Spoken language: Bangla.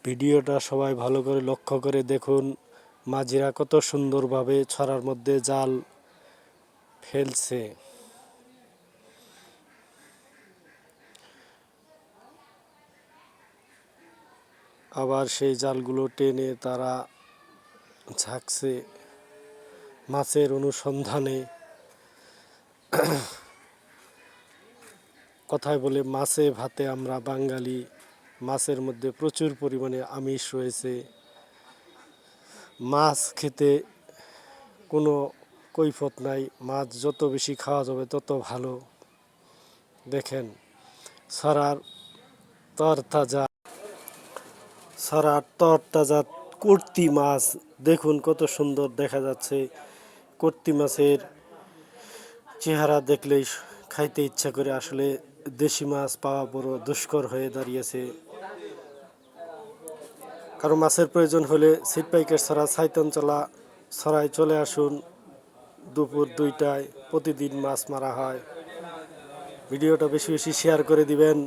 ভিডিওটা সবাই ভালো করে লক্ষ্য করে দেখুন, মাঝিরা কত সুন্দরভাবে ছড়ার মধ্যে জাল ফেলছে। আবার সেই জালগুলো টেনে তারা ঝাঁকছে মাছের অনুসন্ধানে। কথায় বলে মাছে ভাতে আমরা বাঙালি। মাছের মধ্যে প্রচুর পরিমাণে আমিষ রয়েছে। মাছ খেতে কোনো কৈফিয়ত নাই, মাছ যত বেশি খাওয়া যাবে তত ভালো। দেখেন ছড়ার তরতাজা কর্তি মাছ, দেখুন কত সুন্দর দেখা যাচ্ছে। কর্তি মাছের চেহারা দেখলেই খাইতে ইচ্ছা করে। আসলে দেশি মাছ পাওয়া বড় দুষ্কর হয়ে দাঁড়িয়েছে। কারো মাছের প্রয়োজন হলে ছিটপাইকের ছড়া ছাইতনচলা ছড়ায় চলে আসুন। দুপুর 2টায় প্রতিদিন মাছ মারা হয়। ভিডিওটা বেশি বেশি শেয়ার করে দিবেন।